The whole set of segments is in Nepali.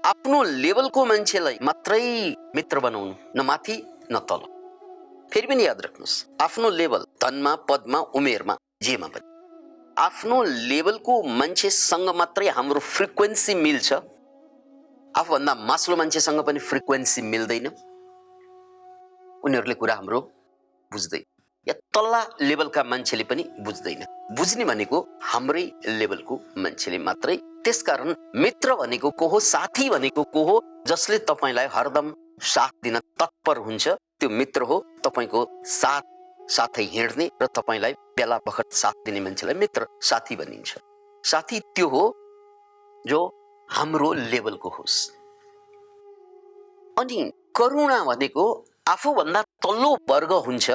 आफ्नो लेभलको मान्छेलाई मात्रै मित्र बनाउनु, न माथि न तल। फेरि पनि याद राख्नुहोस्, आफ्नो लेभल धनमा, पदमा, उमेरमा, जेमा पनि आफ्नो लेभलको मान्छेसँग मात्रै हाम्रो फ्रिक्वेन्सी मिल्छ। आफूभन्दा मास्लो मान्छेसँग पनि फ्रिक्वेन्सी मिल्दैन, उनीहरूले कुरा हाम्रो बुझ्दैन, या तल्ला लेभलका मान्छेले पनि बुझ्दैन। बुझ्ने भनेको हाम्रै लेभलको मान्छेले मात्रै। त्यसकारण मित्र भनेको को हो, साथी भनेको को हो, जसले तपाईलाई हरदम साथ दिन तत्पर हुन्छ, त्यो मित्र हो। तपाईको साथ साथै हिँड्ने र तपाईलाई बेला बखत साथ दिने मान्छेलाई मित्र, साथी भनिन्छ। साथी त्यो हो जो हाम्रो लेभलको होस्। अनि करुणा भनेको आफूभन्दा तल्लो वर्ग हुन्छ।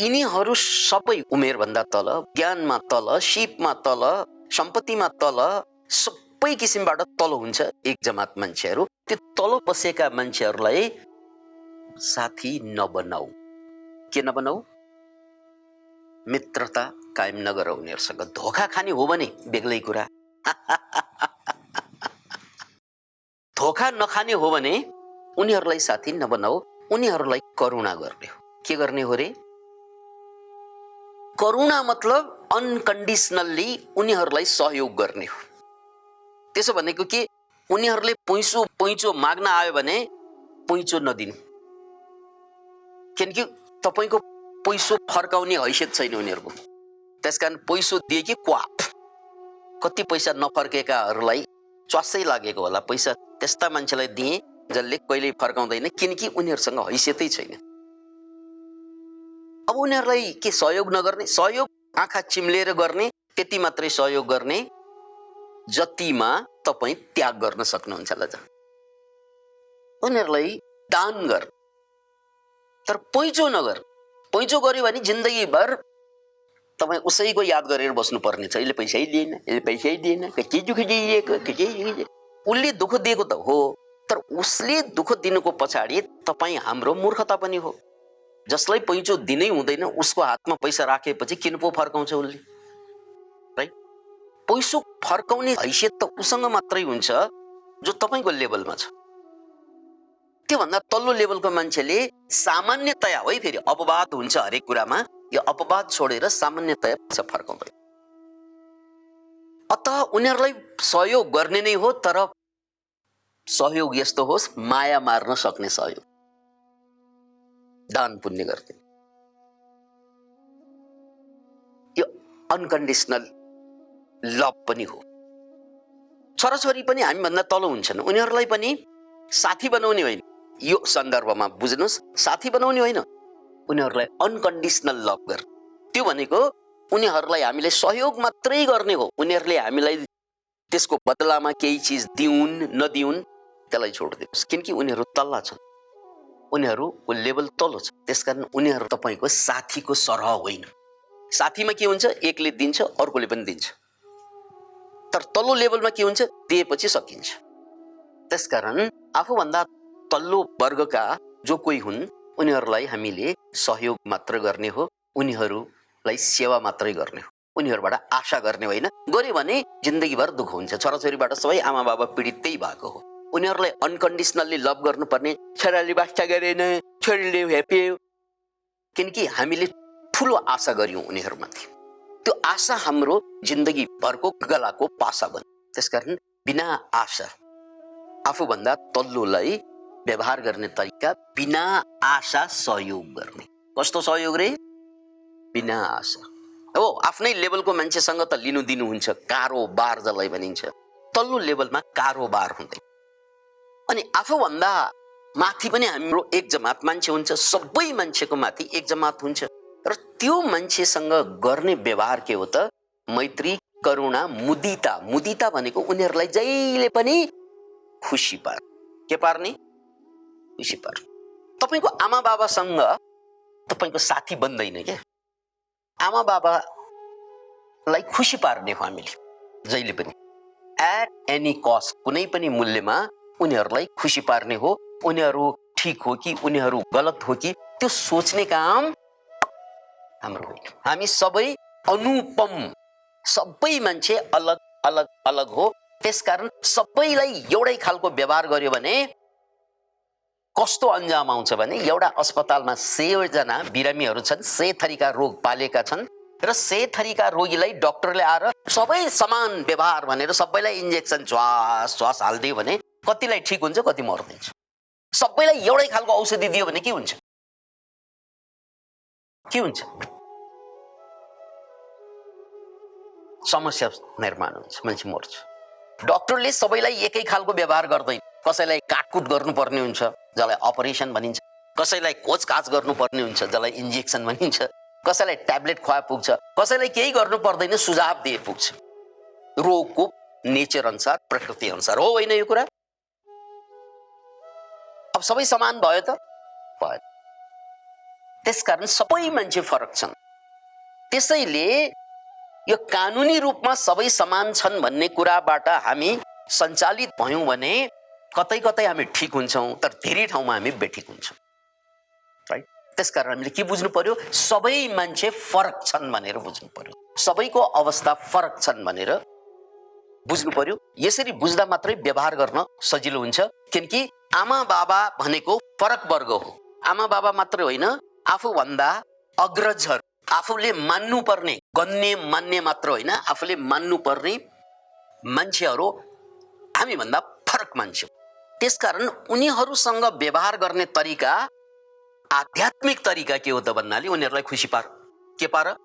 यिनीहरू सबै उमेरभन्दा तल, ज्ञानमा तल, सिपमा तल, सम्पत्तिमा तल, सबै किसिमबाट तल हुन्छ एक जमात मान्छेहरू। त्यो तल बसेका मान्छेहरूलाई साथी नबनाऊ। के नबनाऊ? मित्रता कायम नगर उनीहरूसँग। धोखा खाने हो भने बेग्लै कुरा। धोखा नखाने हो भने उनीहरूलाई साथी नबनाऊ। उनीहरूलाई करुणा गर्ने हो। के गर्ने हो रे? करुणा मतलब अनकन्डिसनल्ली उनीहरूलाई सहयोग गर्ने हो। त्यसो भनेको के? उनीहरूले पैँचो माग्न आयो भने पैँचो नदिनु, किनकि तपाईको पैसो फर्काउने हैसियत छैन उनीहरूको। त्यसकारण पैसो दिए कि क्वाप। कति पैसा नफर्केकाहरूलाई च्वासै लागेको होला। पैसा त्यस्ता मान्छेलाई दिए जसले कहिल्यै फर्काउँदैन, किनकि उनीहरूसँग हैसियतै छैन। अब उनीहरूलाई के सहयोग नगर्ने? सहयोग आँखा चिम्लेर गर्ने, त्यति मात्रै सहयोग गर्ने जतिमा तपाई त्याग गर्न सक्नुहुन्छ। ल, उनीहरूलाई दान गर, तर पैँचो नगर। पैँचो गर्यो भने जिन्दगीभर तपाईँ उसैको याद गरेर बस्नु पर्ने छ। यसले पैसै दिएन, यसले पैसै दिएन, के दुःख दिएको। उसले दुःख दिएको त हो, तर उसले दुःख दिनुको पछाडि तपाईँ हाम्रो मूर्खता पनि हो। जसलाई पैँचो दिनै हुँदैन उसको हातमा पैसा राखेपछि किन पो फर्काउँछ उसले? राइट? पैसो फर्काउने हैसियत त उसँग मात्रै हुन्छ जो तपाईँको लेभलमा छ। त्योभन्दा तल्लो लेभलको मान्छेले सामान्यतया, है फेरि अपवाद हुन्छ हरेक कुरामा, यो अपवाद छोडेर सामान्यतया पैसा फर्काउँदैन। अत उनीहरूलाई सहयोग गर्ने नै हो, तर सहयोग यस्तो होस् माया मार्न सक्ने सहयोग, दान पुण्य गर्ने। यो अनकन्डिसनल लभ पनि हो। छोराछोरी पनि हामीभन्दा तल हुन्छन्, उनीहरूलाई पनि साथी बनाउने होइन। यो सन्दर्भमा बुझ्नुहोस्, साथी बनाउने होइन, उनीहरूलाई अनकन्डिसनल लभ गर। त्यो भनेको उनीहरूलाई हामीले सहयोग मात्रै गर्ने हो। उनीहरूले हामीलाई त्यसको बदलामा केही चिज दिउन् नदिउन् त्यसलाई छोडिदिनुहोस्, किनकि उनीहरू तल्ला छन्, उनीहरूको लेभल तल्लो छ। त्यसकारण उनीहरू तपाईँको साथीको सरह होइन। साथीमा के हुन्छ? एकले दिन्छ, अर्कोले पनि दिन्छ। तर तल्लो लेभलमा के हुन्छ? दिएपछि सकिन्छ। त्यसकारण आफूभन्दा तल्लो वर्गका जो कोही हुन् उनीहरूलाई हामीले सहयोग मात्र गर्ने हो, उनीहरूलाई सेवा मात्रै गर्ने हो, उनीहरूबाट आशा गर्ने होइन। गर्यो भने जिन्दगीभर दुःख हुन्छ। छोराछोरीबाट सबै आमा बाबा पीडित त्यही भएको हो। उनीहरूलाई अनकन्डिसनल्ली लभ गर्नुपर्ने, छोराले वास्ता गरेन, छोरीले हेप्यो, किनकि हामीले ठुलो आशा गर्यौं उनीहरूमाथि। त्यो आशा हाम्रो जिन्दगीभरको गलाको पासा बन्यो। त्यसकारण बिना आशा आफूभन्दा तल्लोलाई व्यवहार गर्ने तरिका बिना आशा सहयोग गर्ने। कस्तो सहयोग रे? बिना आशा। हो, आफ्नै लेभलको मान्छेसँग त लिनु दिनु हुन्छ, कारोबार जसलाई भनिन्छ। तल्लो लेभलमा कारोबार हुँदैन। अनि आफूभन्दा माथि पनि हाम्रो एक जमात मान्छे हुन्छ। सबै मान्छेको माथि एक जमात हुन्छ, र त्यो मान्छेसँग गर्ने व्यवहार के हो त? मैत्री, करुणा, मुदिता। मुदिता भनेको उनीहरूलाई जहिले पनि खुसी पार। के पार्ने? खुसी पार। तपाईको आमा बाबासँग तपाईको साथी बन्दैन के? आमा बाबालाई खुसी पार्ने हो हामीले जहिले पनि, एट एनी कस्ट, कुनै पनि मूल्यमा उनीहरूलाई खुसी पार्ने हो। उनीहरू ठीक हो कि उनीहरू गलत हो कि त्यो सोच्ने काम हाम्रो होइन। हामी सबै अनुपम, सबै मान्छे अलग अलग अलग हो। त्यसकारण सबैलाई एउटै खालको व्यवहार गर्यो भने कस्तो अन्जाम आउँछ भने एउटा अस्पतालमा 100 जना बिरामीहरू छन्, 100 थरीका रोग पालेका छन् र 100 थरीका रोगीलाई डाक्टरले आएर सबै समान व्यवहार भनेर सबैलाई इन्जेक्सन श्वास श्वास हाल्दियो भने कतिलाई ठिक हुन्छ, कति मर्दिन्छ। सबैलाई एउटै खालको औषधि दियो भने के हुन्छ? के हुन्छ? समस्या निर्माण हुन्छ, मान्छे मर्छ। डाक्टरले सबैलाई एकै खालको व्यवहार गर्दैन। कसैलाई काटकुट गर्नुपर्ने हुन्छ जसलाई अपरेसन भनिन्छ, कसैलाई कोचकाच गर्नुपर्ने हुन्छ जसलाई इन्जेक्सन भनिन्छ, कसैलाई ट्याब्लेट खुवाए पुग्छ, कसैलाई केही गर्नु पर्दैन, सुझाव दिए पुग्छ। रोगको नेचर अनुसार, प्रकृति अनुसार हो होइन यो कुरा? अब सबै समान भयो त? भयो। त्यसकारण सबै मान्छे फरक छन्। त्यसैले यो कानुनी रूपमा सबै समान छन् भन्ने कुराबाट हामी सञ्चालित भयौं भने कतै कतै हामी ठिक हुन्छौं, तर धेरै ठाउँमा हामी बेठिक हुन्छौं। राइट? त्यसकारण हामीले के बुझ्नु पर्यो? सबै मान्छे फरक छन् भनेर बुझ्नु पर्यो। सबैको अवस्था फरक छन् भनेर बुझ्नु पर्यो। यसरी बुझ्दा मात्रै व्यवहार गर्न सजिलो हुन्छ। किनकि आमा बाबा भनेको फरक वर्ग हो। आमा बाबा मात्र होइन, आफूभन्दा अग्रजहरू, आफूले मान्नुपर्ने, गण्य मान्य मात्र होइन, आफूले मान्नुपर्ने मान्छेहरू हामीभन्दा फरक मान्छे। त्यसकारण उनीहरूसँग व्यवहार गर्ने तरिका, आध्यात्मिक तरिका के हो त भन्नाले उनीहरूलाई खुसी पार। के पार?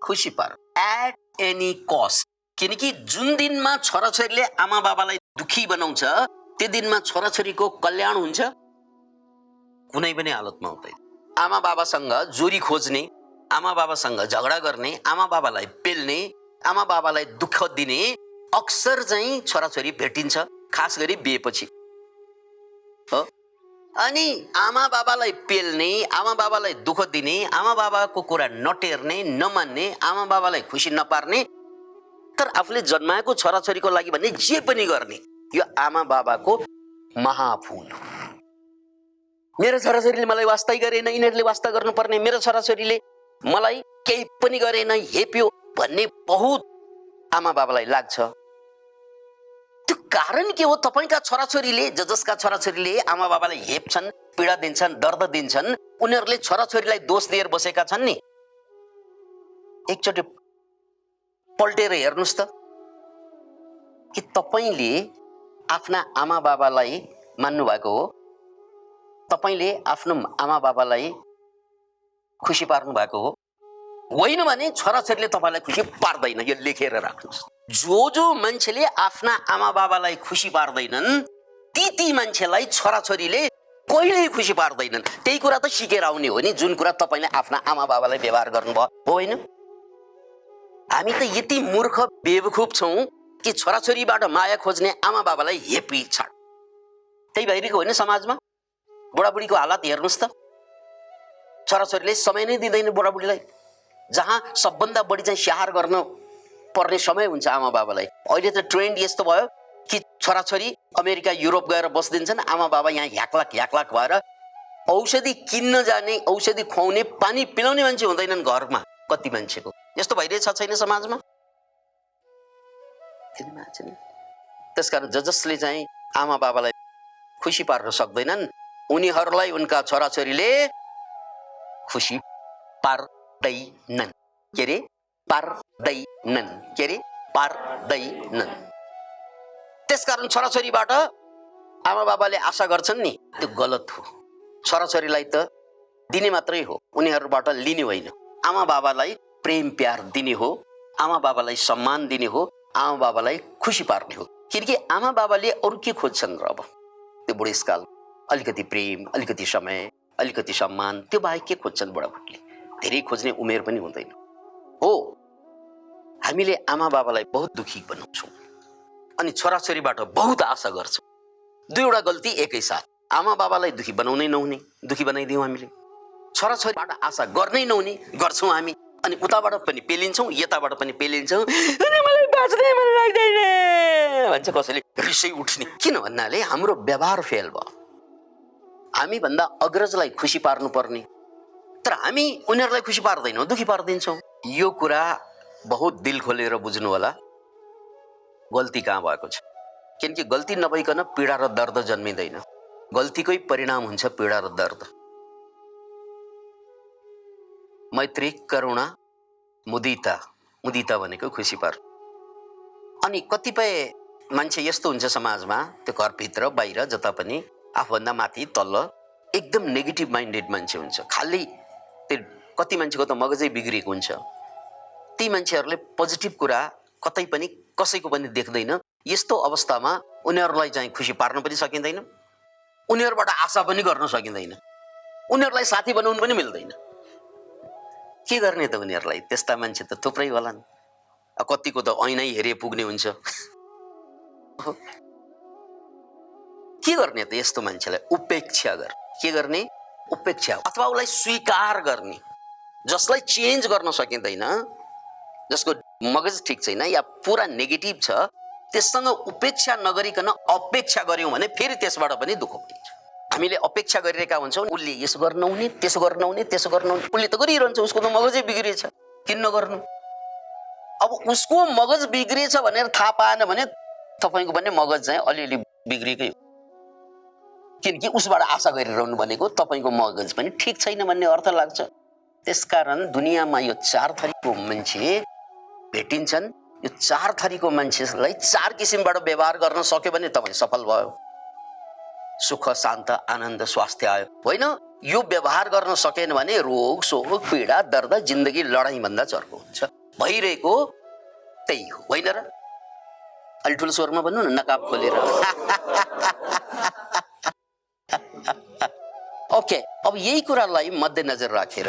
खुसी पार, एट एनी कस्ट। किनकि जुन दिनमा छोराछोरीले आमा बाबालाई दुखी बनाउँछ त्यो दिनमा छोराछोरीको कल्याण हुन्छ? कुनै पनि हालतमा हुँदैन। आमा बाबासँग जोरी खोज्ने, आमा बाबासँग झगडा गर्ने, आमा बाबालाई पेल्ने, आमा बाबालाई दुःख दिने अक्सर चाहिँ छोराछोरी भेटिन्छ, खास गरी बिहेपछि। हो? अनि आमा बाबालाई पेल्ने, आमा बाबालाई दुःख दिने, आमा बाबाको कुरा नटेर्ने, नमान्ने, आमा बाबालाई खुसी नपार्ने, तर आफूले जन्माएको छोराछोरीको लागि भन्ने जे पनि गर्ने, यो आमा बाबाको महाफूल हो। मेरो छोराछोरीले मलाई वास्ता गरेन, यिनीहरूले वास्ता गर्नुपर्ने, मेरो छोराछोरीले मलाई केही पनि गरेन, हेप्यो भन्ने बहुत आमा बाबालाई लाग्छ। त्यो कारण के हो? तपाईका छोराछोरीले, जसका छोराछोरीले आमा बाबालाई हेप्छन्, पीडा दिन्छन्, दर्द दिन्छन्, उनीहरूले छोराछोरीलाई दोष दिएर बसेका छन् नि। एकचोटि पल्टेर हेर्नुस् त कि तपाईले आफ्ना आमा बाबालाई मान्नु भएको हो? तपाईले आफ्नो आमा बाबालाई खुसी पार्नु भएको हो? होइन भने छोराछोरीले तपाईलाई खुसी पार्दैन। यो लेखेर राख्नुस्। जो मान्छेले आफ्ना आमा बाबालाई खुसी पार्दैनन् ती मान्छेलाई छोराछोरीले कहिल्यै खुसी पार्दैनन्। त्यही कुरा त सिकेर आउने हो नि, जुन कुरा तपाईले आफ्ना आमा बाबालाई व्यवहार गर्नुभयो हो होइन? हामी त यति मूर्ख बेवकूफ छौं कि छोराछोरीबाट माया खोज्ने आमा बाबालाई हेपी छाड। त्यही भइरहेको होइन समाजमा? बुढाबुढीको हालत हेर्नुस् त। छोराछोरीले समय नै दिँदैन बुढाबुढीलाई। जहाँ सबभन्दा बढी चाहिँ स्याहार गर्न पर्ने समय हुन्छ आमा बाबालाई। अहिले त ट्रेन्ड यस्तो भयो कि छोराछोरी अमेरिका युरोप गएर बस्दिन्छन्, आमा बाबा यहाँ ह्याक्लाक भएर औषधि किन्न जाने, औषधि खुवाउने, पानी पिलाउने मान्छे हुँदैनन् घरमा। कति मान्छेको यस्तो भइरहेछ छैन समाजमा? त्यसकारण जसले चाहिँ आमा बाबालाई खुसी पार्न सक्दैनन् उनीहरूलाई उनका छोराछोरीले खुसी पार्दैनन्। के रे? पार्दैनन्। के रे? पार्दैनन्। त्यसकारण छोराछोरीबाट आमा बाबाले आशा गर्छन् नि, त्यो गलत हो। छोराछोरीलाई त दिने मात्रै हो, उनीहरूबाट लिने होइन। आमा बाबालाई प्रेम प्यार दिने हो, आमा बाबालाई सम्मान दिने हो, आमा बाबालाई खुसी पार्ने हो। किनकि आमा बाबाले अरू के खोज्छन् र? अब त्यो बुढेसकाल अलिकति प्रेम, अलिकति समय, अलिकति सम्मान, त्यो बाहेक के खोज्छन् बुढाबुढीले? धेरै खोज्ने उमेर पनि हुँदैन हो। हामीले आमा बाबालाई बहुत दुखी बनाउँछौँ अनि छोराछोरीबाट बहुत आशा गर्छौँ। दुईवटा गल्ती एकैसाथ। आमा बाबालाई दुखी बनाउनै नहुने, दुखी बनाइदियौँ हामीले। छोराछोरीबाट आशा गर्नै नहुने गर्छौँ हामी, अनि उताबाट पनि पेलिन्छौँ, यताबाट पनि पेलिन्छौँ। मलाई बाँच्नै मन लाग्दैन भन्छ कसैले, रिसै उठ्ने। किन भन्नाले हाम्रो व्यवहार फेल भयो। हामी भन्दा अग्रजलाई खुसी पार्नु पर्ने, तर हामी उनीहरूलाई खुसी पार्दैनौँ, दुखी पारिदिन्छौँ। यो कुरा बहुत दिल खोलेर बुझ्नु होला। गल्ती कहाँ भएको छ। किनकि गल्ती नभइकन पीडा र दर्द जन्मिँदैन, गल्तीकै परिणाम हुन्छ पीडा र दर्द। मैत्री, करुणा, मुदिता, मुदिता भनेको खुसी पार्नु। अनि कतिपय मान्छे यस्तो हुन्छ समाजमा, त्यो घरभित्र बाहिर जता पनि आफूभन्दा माथि तल्ल एकदम नेगेटिभ माइन्डेड मान्छे हुन्छ। खालि त्यो कति मान्छेको त मगजै बिग्रिएको हुन्छ। ती मान्छेहरूले पोजिटिभ कुरा कतै पनि कसैको पनि देख्दैन। यस्तो अवस्थामा उनीहरूलाई चाहिँ खुसी पार्न पनि सकिँदैन, उनीहरूबाट आशा पनि गर्न सकिँदैन, उनीहरूलाई साथी बनाउनु पनि मिल्दैन। के गर्ने त उनीहरूलाई? त्यस्ता मान्छे त थुप्रै होलान्। कतिको त ऐनै हेरे पुग्ने हुन्छ। के गर्ने त यस्तो मान्छेलाई? उपेक्षा गर। के गर्ने? उपेक्षा, अथवा उसलाई स्वीकार गर्ने। जसलाई चेन्ज गर्न सकिँदैन, जसको मगज ठिक छैन या पुरा नेगेटिभ छ, त्यससँग उपेक्षा नगरिकन अपेक्षा गर्यौं भने फेरि त्यसबाट पनि दुःख हुन्छ। हामीले अपेक्षा गरिरहेका हुन्छौँ, उसले यसो गर्न नहुने, त्यसो गर्न नहुने, त्यसो गर्न नहुने। उसले त गरिरहन्छ, उसको त मगजै बिग्रिएछ, किन नगर्नु? अब उसको मगज बिग्रिएछ भनेर थाहा पाएन भने तपाईँको पनि मगज चाहिँ अलिअलि बिग्रिएकै हो। किनकि उसबाट आशा गरिरहनु भनेको तपाईँको मगज पनि ठिक छैन भन्ने अर्थ लाग्छ। त्यसकारण दुनियाँमा यो 4 थरीको मान्छे भेटिन्छन्। यो 4 थरीको मान्छेलाई 4 किसिमबाट व्यवहार गर्न सक्यो भने तपाईँ सफल भयो। सुख, शान्त, आनन्द, स्वास्थ्य आयो। होइन, यो व्यवहार गर्न सकेन भने रोग, शोक, पीडा, दर्द, जिन्दगी लडाई भन्दा चर्को हुन्छ। भइरहेको त्यही हो, होइन र? अलि ठुलो स्वरमा भन्नु न, नकाब खोलेर। ओके, अब यही कुरालाई मध्यनजर राखेर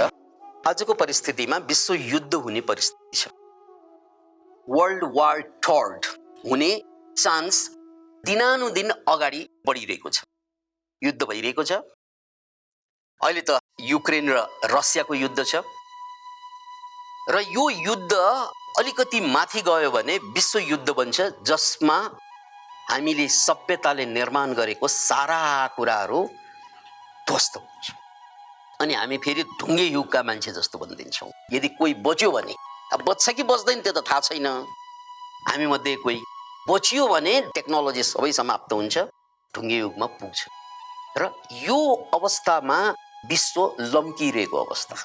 आजको परिस्थितिमा विश्व युद्ध हुने परिस्थिति छ। वर्ल्ड वार थर्ड हुने चान्स दिनानुदिन अगाडि बढिरहेको छ। युद्ध भइरहेको छ। अहिले त युक्रेन र रसियाको युद्ध छ र यो युद्ध अलिकति माथि गयो भने विश्व युद्ध बन्छ, जसमा हामीले सभ्यताले निर्माण गरेको सारा कुराहरू ध्वस्त हुन्छ अनि हामी फेरि ढुङ्गे युगका मान्छे जस्तो बनिदिन्छौँ। यदि कोही बच्यो भने, अब बच्छ कि बच्दैन त्यो त थाहा छैन, हामी मध्ये कोही बचियो भने टेक्नोलोजी सबै समाप्त हुन्छ, ढुङ्गे युगमा पुग्छ। र यो अवस्थामा विश्व लम्किरहेको अवस्था,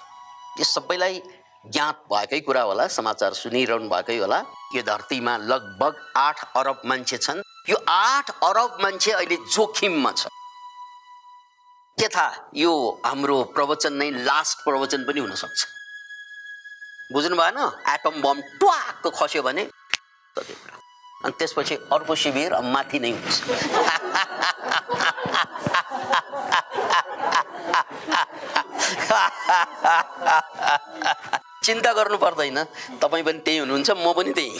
यो सबैलाई ज्ञात भएकै कुरा होला, समाचार सुनिरहनु भएकै होला। यो धरतीमा लगभग 8 अरब मान्छे छन्। यो 8 अरब मान्छे अहिले जोखिममा छ। के थाहा, यो हाम्रो प्रवचन नै लास्ट प्रवचन पनि हुन सक्छ। बुझ्नु भएन? एटम बम ट्वाक्क खस्यो भने अनि त्यसपछि अर्को शिविर माथि नै हुन्छ। चिन्ता गर्नु पर्दैन, तपाईँ पनि त्यही हुनुहुन्छ, म पनि त्यही।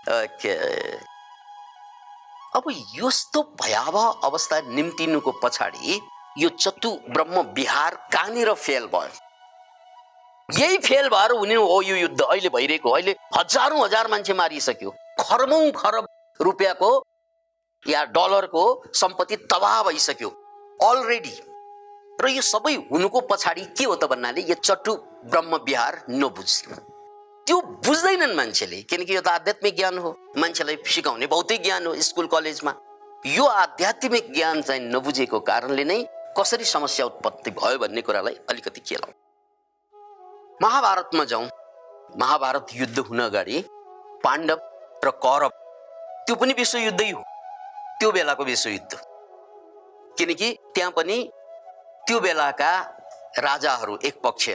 ओके, अब यस्तो भयावह अवस्था निम्तिनुको पछाडि यो चतु ब्रह्म विहार कहाँनिर फेल भयो? यही फेल भएर हुने हो यो युद्ध अहिले भइरहेको। अहिले हजारौं हजार मान्छे मारिसक्यो, खरबौं खरब रुपियाँको या डलरको सम्पत्ति तबाह भइसक्यो अलरेडी। र यो सबै हुनुको पछाडि के हो त भन्नाले यो चतु ब्रह्म विहार नबुझ्नु। त्यो बुझ्दैनन् मान्छेले, किनकि यो त आध्यात्मिक ज्ञान हो, मान्छेलाई सिकाउने भौतिक ज्ञान हो स्कुल कलेजमा। यो आध्यात्मिक ज्ञान चाहिँ नबुझेको कारणले नै कसरी समस्या उत्पत्ति भयो भन्ने कुरालाई अलिकति केलाउँ। महाभारतमा जाउँ। महाभारत युद्ध हुन अगाडि पाण्डव र कौरव, त्यो पनि विश्व युद्धै हो, त्यो बेलाको विश्व युद्ध। किनकि त्यहाँ पनि त्यो बेलाका राजाहरू एक पक्ष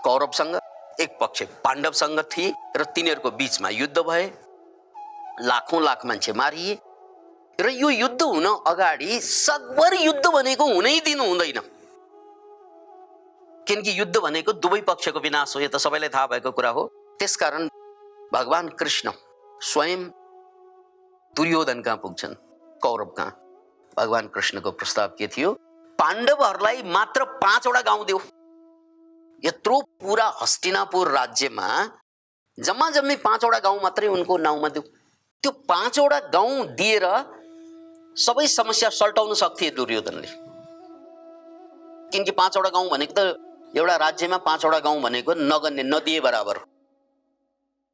कौरवसँग, एक पक्ष पाण्डवसँग थिए र तिनीहरूको बीचमा युद्ध भए, लाखौं लाख मान्छे मारिए। र यो युद्ध हुन अगाडि सकभर युद्ध भनेको हुनै दिनु हुँदैन, किनकि युद्ध भनेको दुवै पक्षको विनाश हो, यो त सबैलाई थाहा भएको कुरा हो। त्यसकारण भगवान कृष्ण स्वयं दुर्योधन कहाँ पुग्छन्, कौरव कहाँ। भगवान कृष्णको प्रस्ताव के थियो? पाण्डवहरूलाई मात्र 5 वटा गाउँ देऊ। यत्रो पूरा हस्तिनापुर राज्यमा जम्मा जम्मी 5 वटा गाउँ मात्रै उनको नाउँमा देऊ। त्यो 5 वटा गाउँ दिएर सबै समस्या सल्टाउन सक्थे दुर्योधनले। किनकि 5 वटा गाउँ भनेको त एउटा राज्यमा 5 वटा गाउँ भनेको नगन्य नदिए बराबर।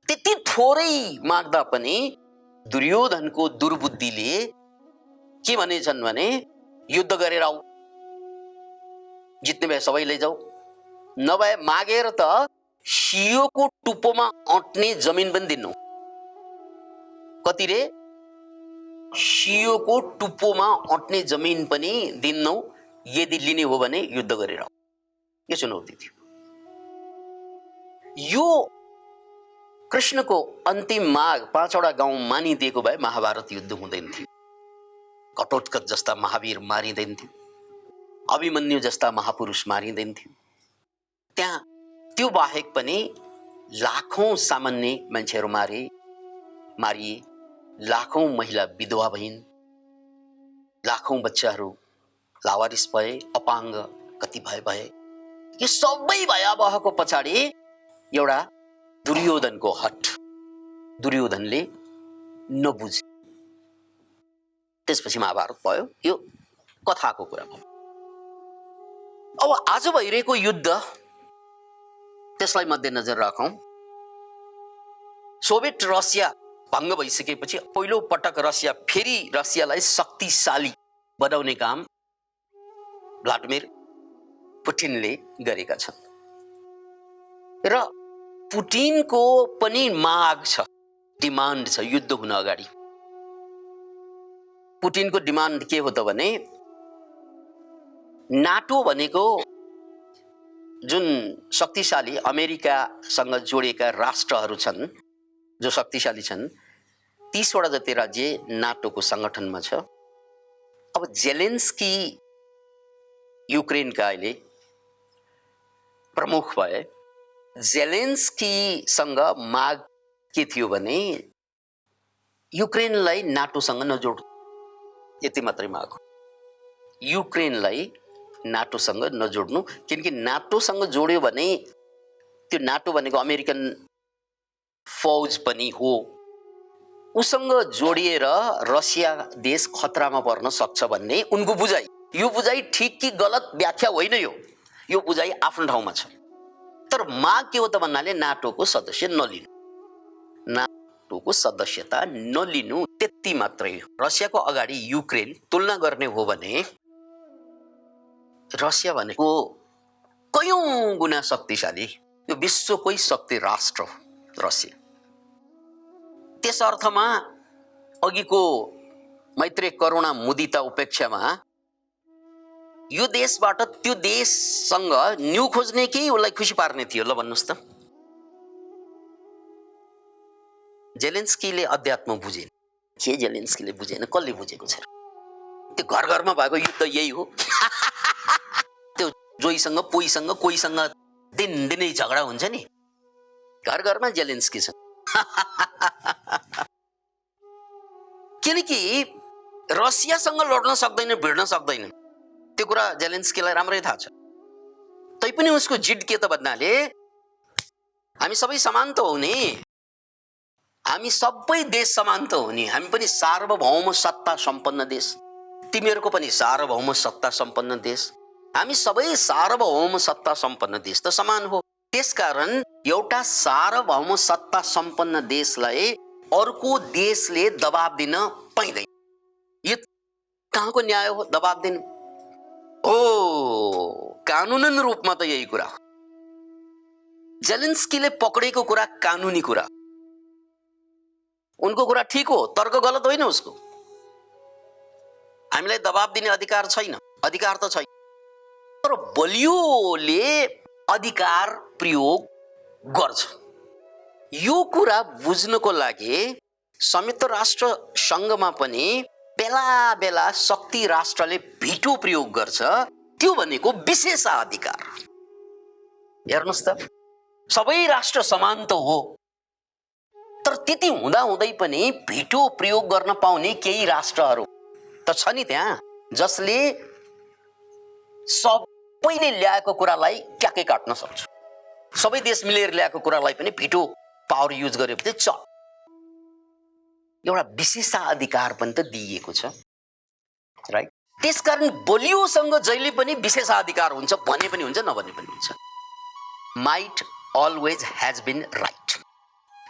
त्यति थोरै माग्दा पनि दुर्योधनको दुर्बुद्धिले के भनेछन् भने युद्ध गरेर आऊ, जित्ने भए सबै लैजाऊ, नभए मागेर त सियोको टुप्पोमा अट्ने जमिन पनि दिन्नौ। कति रे? सियोको टुप्पोमा अट्ने जमिन पनि दिन्नौ यदि लिने हो भने युद्ध गरेर आऊ। यो चुनौती थियो। यो कृष्णको अन्तिम माग 5वटा गाउँ मानिदिएको भए महाभारत युद्ध हुँदैन थियो। घटोत्कच जस्ता महावीर मारिँदैन थियो, अभिमन्यु जस्ता महापुरुष मारिँदैन थियो। त्यहाँ त्यो बाहेक पनि लाखौं सामान्य मान्छेहरू मारिए, लाखौं महिला विधवा भइन्, लाखौं बच्चाहरू लावारिस भए, अपाङ्ग कति भए। यो सबै भयावहको पछाडि एउटा दुर्योधनको हट, दुर्योधनले नबुझे। त्यसपछि महाभारत भयो। यो कथाको कुरा भयो। अब आज भइरहेको युद्ध, त्यसलाई मध्यनजर राखौं। सोभियत रसिया भङ्ग भइसकेपछि पहिलो पटक रसियालाई शक्तिशाली बनाउने काम भ्लादिमिर पुटिनले गरेका छन्। र पुटिनको पनि माग छ, डिमान्ड छ युद्ध हुन अगाडि। पुटिनको डिमान्ड के हो त भने नाटो भनेको जुन शक्तिशाली अमेरिकासँग जोडिएका राष्ट्रहरू छन्, जो शक्तिशाली छन्, 30वटा जति राज्य नाटोको संगठनमा छ। अब जेलेन्स्की युक्रेनका अहिले प्रमुख भए। जेलेन्स्कीसँग माग के थियो भने युक्रेनलाई नाटोसँग नजोड्नु, यति मात्रै माग हो। युक्रेनलाई नाटोसँग नजोड्नु, किनकि नाटोसँग जोड्यो भने त्यो नाटो भनेको अमेरिकन फौज पनि हो, उसँग जोडिएर रसिया देश खतरामा पर्न सक्छ भन्ने उनको बुझाइ। यो बुझाइ ठिक कि गलत व्याख्या होइन, यो बुझाइ आफ्नो ठाउँमा छ। तर माग के हो त भन्नाले नाटोको सदस्य नलिनु, नाटोको सदस्यता नलिनु, त्यति मात्रै। रसियाको अगाडि युक्रेन तुलना गर्ने हो भने रसिया भनेको कयौं गुणा शक्तिशाली, यो विश्वकै शक्ति राष्ट्र हो रसिया। त्यस अर्थमा अघिको मैत्रेय करुणा मुदिता उपेक्षामा यो देशबाट त्यो देशसँग न्यू खोज्ने कि उसलाई खुसी पार्ने थियो? ल भन्नुहोस् त। जेलेन्स्कीले अध्यात्म बुझेन। के जेलेन्स्कीले बुझेन? कसले बुझेको छ? त्यो घर घरमा भएको युद्ध यही हो। त्यो जोइसँग पोइसँग कोहीसँग दिनदिनै झगडा हुन्छ नि, घर घरमा जेलेन्स्की छ। किनकि रसियासँग लड्न सक्दैन, भिड्न सक्दैन, त्यो कुरा जेलेन्स्कीलाई राम्रै थाहा छ। तैपनि उसको जिद के त भन्नाले हामी सबै समान त हो नि, हामी सबै देश समान त हो नि, हामी पनि सार्वभौम सत्ता सम्पन्न देश, तिमीहरूको पनि सार्वभौम सत्ता सम्पन्न देश, हामी सबै सार्वभौम सत्ता सम्पन्न देश त समान हो। त्यसकारण एउटा सार्वभौम सत्ता सम्पन्न देशलाई अर्को देशले दबाब दिन पाइँदैन। यो कहाँको न्याय हो दबाब दिनु? कानुनन रूपमा त यही कुरा हो। जेलेन्स्कीले पकडेको कुरा कानुनी कुरा, उनको कुरा ठीक हो, तर्क गलत होइन उसको। हामीलाई दबाब दिने अधिकार छैन, अधिकार त छैन, तर बलियोले अधिकार प्रयोग गर्छ। यो कुरा बुझ्नको लागि संयुक्त राष्ट्र संघमा पनि बेला बेला शक्ति राष्ट्रले भिटो प्रयोग गर्छ। त्यो भनेको विशेषाधिकार। हेर्नुस् त, सबै राष्ट्र समान त हो, तर त्यति हुँदा हुँदै पनि भिटो प्रयोग गर्न पाउने केही राष्ट्रहरू त छ नि त्यहाँ, जसले सबैले ल्याएको कुरालाई ट्याक्कै काट्न सक्छ। सबै देश मिलेर ल्याएको कुरालाई पनि भिटो पावर युज गरेपछि चल। एउटा विशेषाधिकार पनि त दिइएको छ, राइट? त्यसकारण बलियोसँग जहिले पनि विशेषाधिकार हुन्छ, भने पनि हुन्छ, नभने पनि हुन्छ। Might always has been right.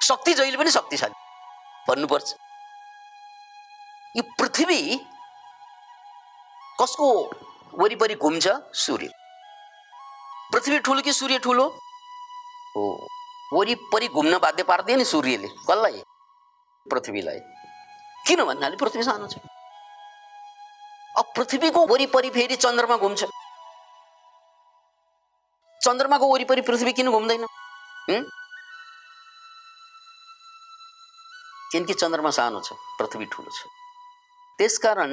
शक्ति जहिले पनि शक्तिशाली भन्नुपर्छ। यो पृथ्वी कसको वरिपरि घुम्छ? सूर्य। पृथ्वी ठुलो कि सूर्य ठुलो? हो, वरिपरि घुम्न बाध्य पार्दियो नि सूर्यले। कसलाई? पृथ्वीलाई। किन भन्नाले पृथ्वी सानो छ। अब पृथ्वीको वरिपरि फेरि चन्द्रमा घुम्छ। चन्द्रमाको वरिपरि पृथ्वी किन घुम्दैन? किनकि चन्द्रमा सानो छ, पृथ्वी ठुलो छ। त्यसकारण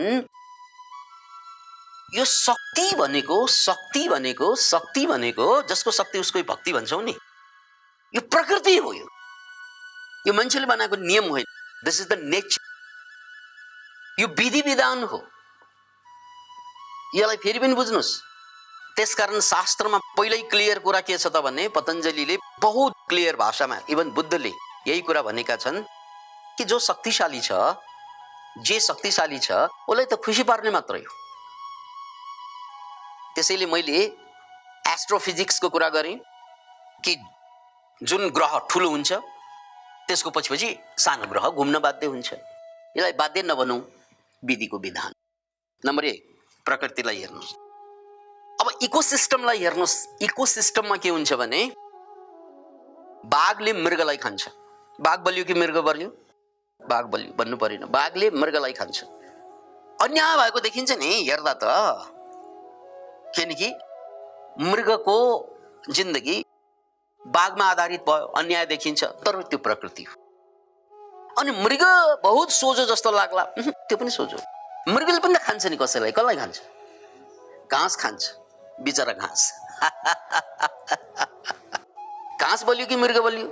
यो शक्ति भनेको जसको शक्ति उसकै भक्ति भन्छौ नि, यो प्रकृति हो। यो मान्छेले बनाएको नियम होइन। This is the nature. यो विधि विधान हो। यसलाई फेरि पनि बुझ्नुस्। त्यसकारण शास्त्रमा पहिल्यै क्लियर कुरा के छ त भने पतञ्जलिले बहुत क्लियर भाषामा, इभन बुद्धले यही कुरा भनेका छन् कि जो शक्तिशाली छ, जे शक्तिशाली छ उसलाई त खुसी पार्ने मात्रै हो। त्यसैले मैले एस्ट्रोफिजिक्सको कुरा गरेँ कि जुन ग्रह ठुलो हुन्छ त्यसको पछि सानो ग्रह घुम्न बाध्य हुन्छ। यसलाई बाध्य नबनौँ, विधिको विधान। नम्बर 1, प्रकृतिलाई हेर्नुहोस्। अब इकोसिस्टमलाई हेर्नुहोस्। इकोसिस्टममा के हुन्छ भने बाघले मृगलाई खान्छ। बाघ बलियो कि मृग बलियो? बाघ बलियो भन्नु परेन। बाघले मृगलाई खान्छ। अन्याय भएको देखिन्छ नि हेर्दा त। किनकि मृगको जिन्दगी बाघमा आधारित भयो, अन्याय देखिन्छ, तर त्यो प्रकृति हो। अनि मृग बहुत सोझो जस्तो लाग्ला, त्यो पनि सोझो। मृगले पनि त खान्छ नि कसैलाई। कसलाई खान्छ? घाँस खान्छ, बिचरा घाँस। घाँस बलियो कि मृग बलियो?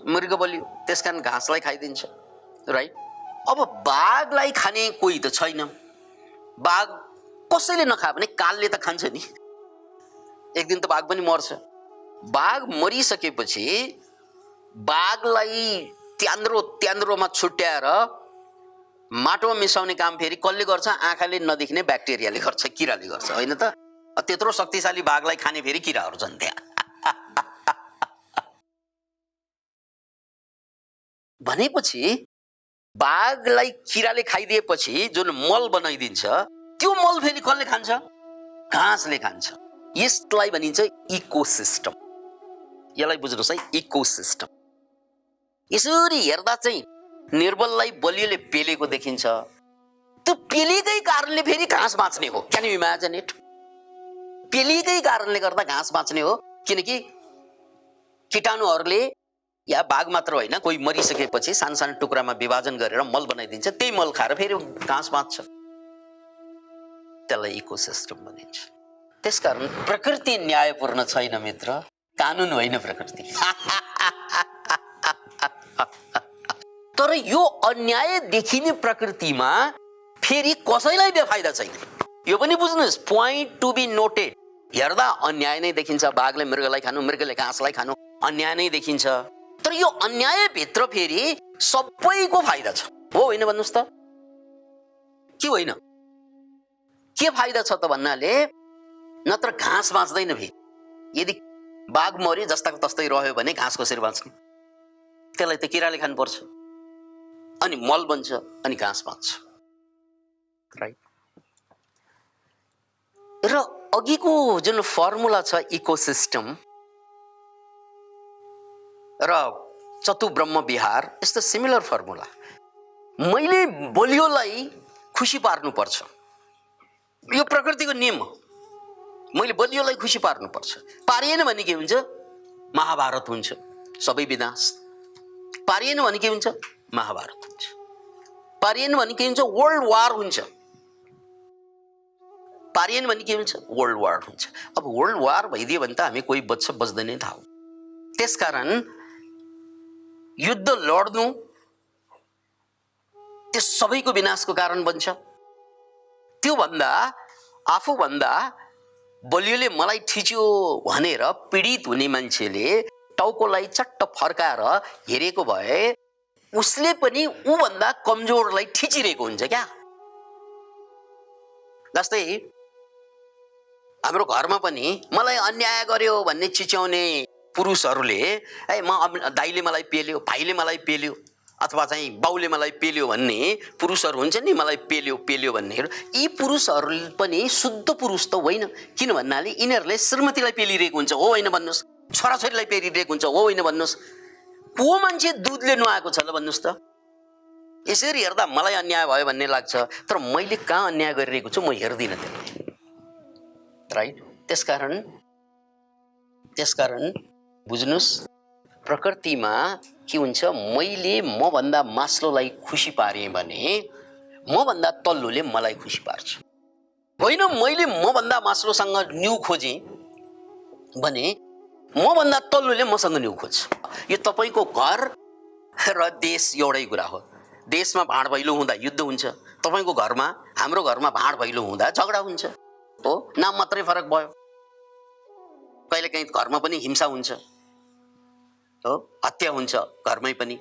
मृग बलियो। त्यसकारण घाँसलाई खाइदिन्छ, राइट? अब बाघलाई खाने कोही त छैन। बाघ कसैले नखायो भने कालले त खान्छ नि। एक दिन त बाघ पनि मर्छ। बाघ मरिसकेपछि बाघलाई त्यान्द्रोमा छुट्याएर माटोमा मिसाउने काम फेरि कसले गर्छ? आँखाले नदेख्ने ब्याक्टेरियाले गर्छ, किराले गर्छ, होइन त? त्यत्रो शक्तिशाली बाघलाई खाने फेरि किराहरू छन् त्यहाँ। भनेपछि बाघलाई किराले खाइदिएपछि जुन मल बनाइदिन्छ, त्यो मल फेरि कसले खान्छ? घाँसले खान्छ। यसलाई भनिन्छ इकोसिस्टम। यसलाई बुझ्नुहोस् है, इकोसिस्टम। यसरी हेर्दा चाहिँ निर्बललाई बलियोले पेलेको देखिन्छ। त्यो पेलेकै कारणले फेरि घाँस बाँच्ने हो। Can you imagine it? पेलेकै कारणले गर्दा घाँस बाँच्ने हो। किनकि कीटाणुहरूले, या बाघ मात्र होइन, कोही मरिसकेपछि सानो सानो टुक्रामा विभाजन गरेर मल बनाइदिन्छ। त्यही मल खाएर फेरि घाँस बाँच्छ। त्यसलाई इकोसिस्टम भनिन्छ। त्यसकारण प्रकृति न्यायपूर्ण छैन मित्र, कानुन होइन प्रकृति। तर यो अन्याय देखिने प्रकृतिमा फेरि कसैलाई बेफाइदा छैन। यो पनि बुझ्नुहोस्, पोइन्ट टु बी नोटेड। हेर्दा अन्याय नै देखिन्छ। बाघले मृगलाई खानु, मृगले घाँसलाई खानु, अन्याय नै देखिन्छ। तर यो अन्यायभित्र फेरि सबैको फाइदा छ, हो होइन? भन्नुहोस् त, के होइन? के फाइदा छ त भन्नाले नत्र घाँस बाँच्दैन। फेरि यदि बाघ मरि जस्ताको तस्तै रह्यो भने घाँस कसरी बाँच्ने? त्यसलाई त किराले खानुपर्छ, अनि मल बन्छ, अनि घाँस बाँच्छ, राइट? र अघिको जुन फर्मुला छ इकोसिस्टम र चतुब्रह्म विहार, यस्तो सिमिलर फर्मुला। मैले बलियोलाई खुसी पार्नुपर्छ, यो प्रकृतिको नियम हो। मैले बलियोलाई खुसी पार्नुपर्छ। पारिएन भने के हुन्छ? महाभारत हुन्छ, सबै विनाश। पारिएन भने के हुन्छ? महाभारत हुन्छ। पारिएन भने के हुन्छ? वर्ल्ड वार हुन्छ। पारिएन भने के हुन्छ? वर्ल्ड वार हुन्छ। अब वर्ल्ड वार भइदियो भने त हामी कोही बच्छ बच्दैन थाहा हो। त्यसकारण युद्ध लड्नु त्यो सबैको विनाशको कारण बन्छ। त्यो भन्दा आफूभन्दा बलियोले मलाई ठिच्यो भनेर पीडित हुने मान्छेले टाउकोलाई चट्ट फर्काएर हेरेको भए उसले पनि ऊभन्दा कमजोरलाई ठिचिरहेको हुन्छ क्या। जस्तै हाम्रो घरमा पनि मलाई अन्याय गर्यो भन्ने चिच्याउने पुरुषहरूले ए दाइले मलाई पेल्यो, भाइले मलाई पेल्यो, अथवा चाहिँ बाउले मलाई पेल्यो भन्ने पुरुषहरू हुन्छ नि, मलाई पेल्यो भन्नेहरू, यी पुरुषहरू पनि शुद्ध पुरुष त होइन। किन भन्नाले यिनीहरूले श्रीमतीलाई पेलिरहेको हुन्छ, हो होइन भन्नुहोस्, छोराछोरीलाई पेलिरहेको हुन्छ, हो होइन भन्नुहोस्। को मान्छे दुधले नुहाएको छ ल भन्नुहोस् त। यसरी हेर्दा मलाई अन्याय भयो भन्ने लाग्छ, तर मैले कहाँ अन्याय गरिरहेको छु म हेर्दिनँ त्यसलाई, राइट। त्यसकारण बुझ्नुहोस्, प्रकृतिमा के हुन्छ, मैले मभन्दा मास्लोलाई खुसी पारेँ भने मभन्दा तल्लोले मलाई खुसी पार्छ। होइन मैले मभन्दा मास्लोसँग न्यू खोजेँ भने मभन्दा तल्लोले मसँग न्यू खोज्छ। यो तपाईँको घर र देश एउटै कुरा हो। देशमा भाँड भैलो हुँदा युद्ध हुन्छ, तपाईँको घरमा हाम्रो घरमा भाँड भैलो हुँदा झगडा हुन्छ, हो, नाम मात्रै फरक भयो। कहिलेकाहीँ घरमा पनि हिंसा हुन्छ, हो, हत्या हुन्छ घरमै पनि।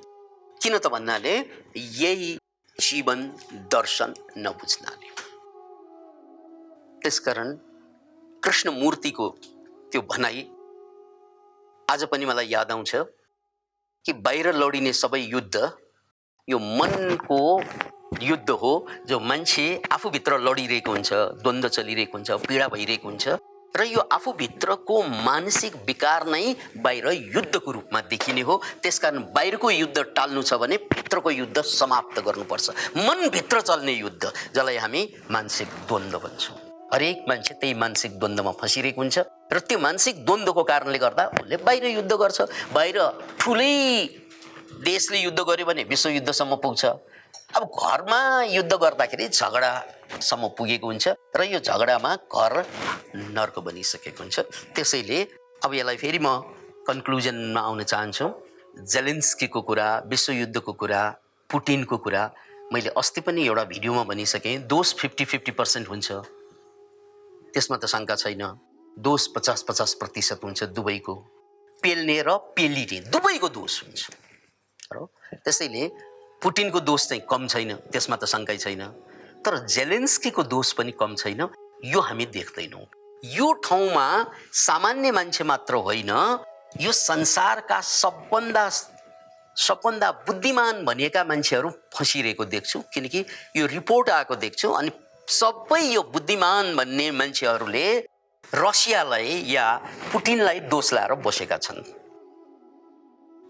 किन त भन्नाले यही जीवन दर्शन नबुझ्नाले। त्यसकारण कृष्णमूर्तिको त्यो भनाइ आज पनि मलाई याद आउँछ कि बाहिर लडिने सबै युद्ध यो मनको युद्ध हो, जो मान्छे आफूभित्र लडिरहेको हुन्छ, द्वन्द्व चलिरहेको हुन्छ, पीडा भइरहेको हुन्छ, र यो आफूभित्रको मानसिक विकार नै बाहिर युद्धको रूपमा देखिने हो। त्यसकारण बाहिरको युद्ध टाल्नु छ भने भित्रको युद्ध समाप्त गर्नुपर्छ। मनभित्र चल्ने युद्ध जसलाई हामी मानसिक द्वन्द्व भन्छौँ। हरेक मान्छे त्यही मानसिक द्वन्द्वमा फँसिरहेको हुन्छ र त्यो मानसिक द्वन्द्वको कारणले गर्दा उसले बाहिर युद्ध गर्छ। बाहिर ठुलै देशले युद्ध गर्यो भने विश्वयुद्धसम्म पुग्छ। अब घरमा युद्ध गर्दाखेरि झगडासम्म पुगेको हुन्छ र यो झगडामा घर नर्क बनिसकेको हुन्छ। त्यसैले अब यसलाई फेरि म कन्क्लुजनमा आउन चाहन्छु। जेलेन्स्कीको कुरा, विश्वयुद्धको कुरा, पुटिनको कुरा मैले अस्ति पनि एउटा भिडियोमा भनिसकेँ। दोष 50-50% हुन्छ, त्यसमा त शङ्का छैन। दोष 50-50% हुन्छ दुवैको, पेल्ने र पेलिने दुवैको दोष हुन्छ। त्यसैले पुटिनको दोष चाहिँ कम छैन, त्यसमा त शङ्कै छैन। तर जेलेन्स्कीको दोष पनि कम छैन, यो हामी देख्दैनौँ। यो ठाउँमा सामान्य मान्छे मात्र होइन, यो संसारका सबभन्दा बुद्धिमान भनिएका मान्छेहरू फँसिरहेको देख्छु। किनकि यो रिपोर्ट आएको देख्छु अनि सबै यो बुद्धिमान भन्ने मान्छेहरूले रसियालाई या पुटिनलाई दोष लाएर बसेका छन्।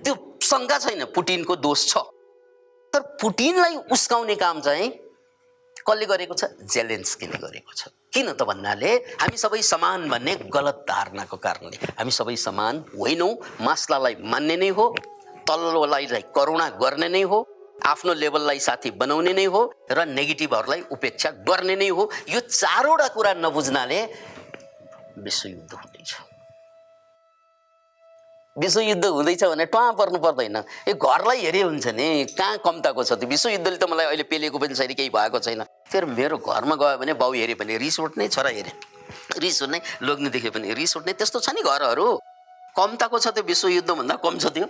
त्यो शङ्का छैन, पुटिनको दोष छ। तर पुटिनलाई उस्काउने काम चाहिँ कसले गरेको छ? जेलेन्स्कीले गरेको छ। किन त भन्नाले हामी सबै समान भन्ने गलत धारणाको कारणले। हामी सबै समान होइनौँ, मास्लालाई मान्ने नै हो, तल्लोलाई करुणा गर्ने नै हो, आफ्नो लेभललाई साथी बनाउने नै हो र नेगेटिभहरूलाई उपेक्षा गर्ने नै हो। यो चारवटा कुरा नबुझ्नाले विश्वयुद्ध हुँदैछ। विश्वयुद्ध हुँदैछ भने टुवा पर्नु पर्दैन। यो घरलाई हेरे हुन्छ नि, कहाँ कम्ताको छ त्यो विश्वयुद्धले त मलाई अहिले पेलेको पनि छैन, केही भएको छैन। फेरि मेरो घरमा गयो भने बाउ हेऱ्यो भने रिस उठ्ने, छोरा हेऱ्यो रिस उठ्ने, लोग्ने देख्यो भने रिस उठ्ने, त्यस्तो छ नि घरहरू। कम्ताको छ त्यो विश्वयुद्धभन्दा कम छ त्यो।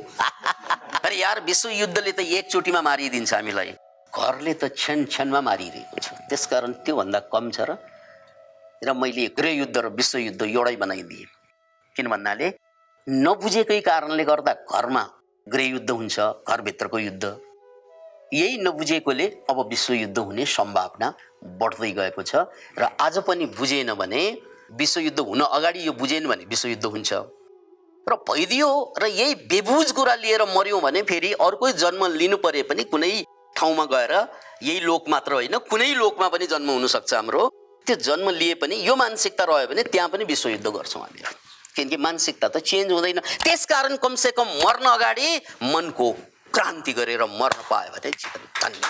अरे यार, विश्वयुद्धले त एकचोटिमा मारिदिन्छ हामीलाई, घरले त क्षण मारिरहेको छ। त्यसकारण त्योभन्दा कम छ। र मैले गृहयुद्ध र विश्वयुद्ध एउटै बनाइदिएँ। किन भन्नाले नबुझेकै कारणले गर्दा घरमा गृहयुद्ध हुन्छ, घरभित्रको युद्ध। यही नबुझेकोले अब विश्वयुद्ध हुने सम्भावना बढ्दै गएको छ। र आज पनि बुझेन भने, विश्वयुद्ध हुन अगाडि यो बुझेन भने विश्वयुद्ध हुन्छ र भइदियो। र यही बेबुझ कुरा लिएर मर्यौँ भने फेरि अर्कै जन्म लिनु परे पनि कुनै ठाउँमा गएर, यही लोक मात्र होइन कुनै लोकमा पनि जन्म हुनसक्छ हाम्रो। त्यो जन्म लिए पनि यो मानसिकता रह्यो भने त्यहाँ पनि विश्वयुद्ध गर्छौँ हामी। किनकि मानसिकता त चेन्ज हुँदैन। त्यसकारण कमसेकम मर्न अगाडि मनको क्रान्ति गरेर मर्न पायो भने जीवन धन्य।